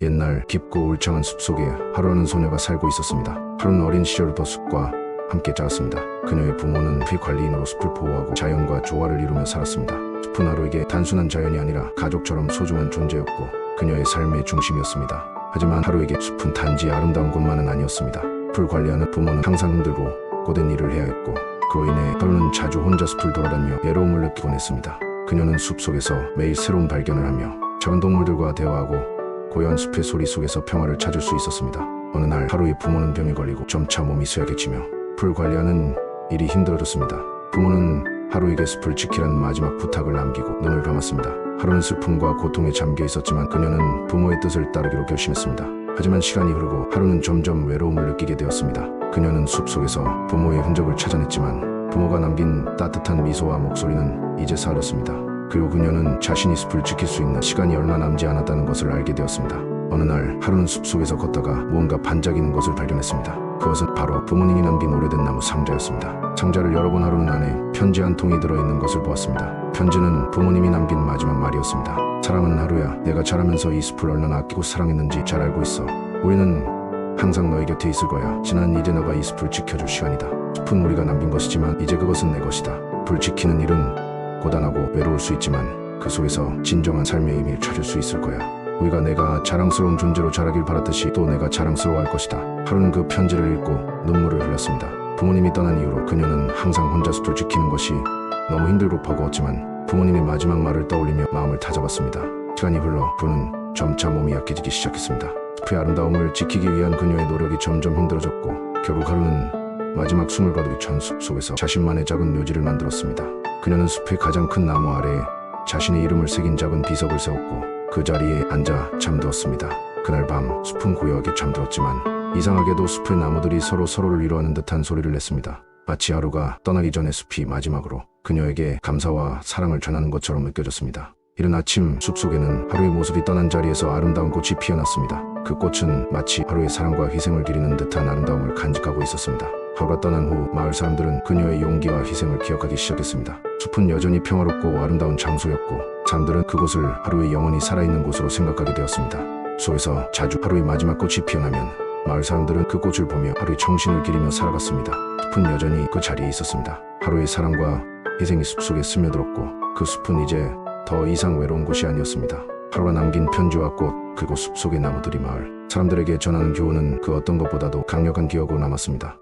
옛날 깊고 울창한 숲속에 하루라는 소녀가 살고 있었습니다. 하루는 어린 시절부터 숲과 함께 자랐습니다. 그녀의 부모는 숲의 관리인으로 숲을 보호하고 자연과 조화를 이루며 살았습니다. 숲은 하루에게 단순한 자연이 아니라 가족처럼 소중한 존재였고 그녀의 삶의 중심이었습니다. 하지만 하루에게 숲은 단지 아름다운 곳만은 아니었습니다. 숲을 관리하는 부모는 항상 힘들고 고된 일을 해야 했고 그로 인해 하루는 자주 혼자 숲을 돌아다니며 외로움을 느끼곤 했습니다. 그녀는 숲속에서 매일 새로운 발견을 하며 작은 동물들과 대화하고 고요한 숲의 소리 속에서 평화를 찾을 수 있었습니다. 어느 날 하루의 부모는 병에 걸리고 점차 몸이 쇠약해지며 숲을 관리하는 일이 힘들어졌습니다. 부모는 하루에게 숲을 지키라는 마지막 부탁을 남기고 눈을 감았습니다. 하루는 슬픔과 고통에 잠겨 있었지만 그녀는 부모의 뜻을 따르기로 결심했습니다. 하지만 시간이 흐르고 하루는 점점 외로움을 느끼게 되었습니다. 그녀는 숲속에서 부모의 흔적을 찾아냈지만 부모가 남긴 따뜻한 미소와 목소리는 이제 사라졌습니다. 그리고 그녀는 자신이 숲을 지킬 수 있는 시간이 얼마 남지 않았다는 것을 알게 되었습니다. 어느 날 하루는 숲속에서 걷다가 무언가 반짝이는 것을 발견했습니다. 그것은 바로 부모님이 남긴 오래된 나무 상자였습니다. 상자를 열어본 하루는 안에 편지 한 통이 들어있는 것을 보았습니다. 편지는 부모님이 남긴 마지막 말이었습니다. 사랑하는 하루야, 내가 자라면서 이 숲을 얼마나 아끼고 사랑했는지 잘 알고 있어. 우리는 항상 너의 곁에 있을 거야. 지난 이제 너가 이 숲을 지켜줄 시간이다. 숲은 우리가 남긴 것이지만 이제 그것은 내 것이다. 숲을 지키는 일은 고단하고 외로울 수 있지만 그 속에서 진정한 삶의 의미를 찾을 수 있을 거야. 우리가 내가 자랑스러운 존재로 자라길 바랐듯이 또 내가 자랑스러워할 것이다. 하루는 그 편지를 읽고 눈물을 흘렸습니다. 부모님이 떠난 이후로 그녀는 항상 혼자 숲을 지키는 것이 너무 힘들고 버거웠지만 부모님의 마지막 말을 떠올리며 마음을 다잡았습니다. 시간이 흘러 그는 점차 몸이 약해지기 시작했습니다. 숲의 아름다움을 지키기 위한 그녀의 노력이 점점 힘들어졌고 결국 하루는 마지막 숨을 거두기 전 숲속에서 자신만의 작은 묘지를 만들었습니다. 그녀는 숲의 가장 큰 나무 아래에 자신의 이름을 새긴 작은 비석을 세웠고 그 자리에 앉아 잠들었습니다. 그날 밤 숲은 고요하게 잠들었지만 이상하게도 숲의 나무들이 서로를 위로하는 듯한 소리를 냈습니다. 마치 하루가 떠나기 전에 숲이 마지막으로 그녀에게 감사와 사랑을 전하는 것처럼 느껴졌습니다. 이른 아침 숲속에는 하루의 모습이 떠난 자리에서 아름다운 꽃이 피어났습니다. 그 꽃은 마치 하루의 사랑과 희생을 기리는 듯한 아름다움을 간직하고 있었습니다. 하루가 떠난 후 마을 사람들은 그녀의 용기와 희생을 기억하기 시작했습니다. 숲은 여전히 평화롭고 아름다운 장소였고 사람들은 그곳을 하루의 영원히 살아있는 곳으로 생각하게 되었습니다. 숲속에서 자주 하루의 마지막 꽃이 피어나면 마을 사람들은 그 꽃을 보며 하루의 정신을 기리며 살아갔습니다. 숲은 여전히 그 자리에 있었습니다. 하루의 사랑과 희생이 숲속에 스며들었고 그 숲은 이제 더 이상 외로운 곳이 아니었습니다. 하루가 남긴 편지와 꽃, 그리고 숲속의 나무들이 마을 사람들에게 전하는 교훈은 그 어떤 것보다도 강력한 기억으로 남았습니다.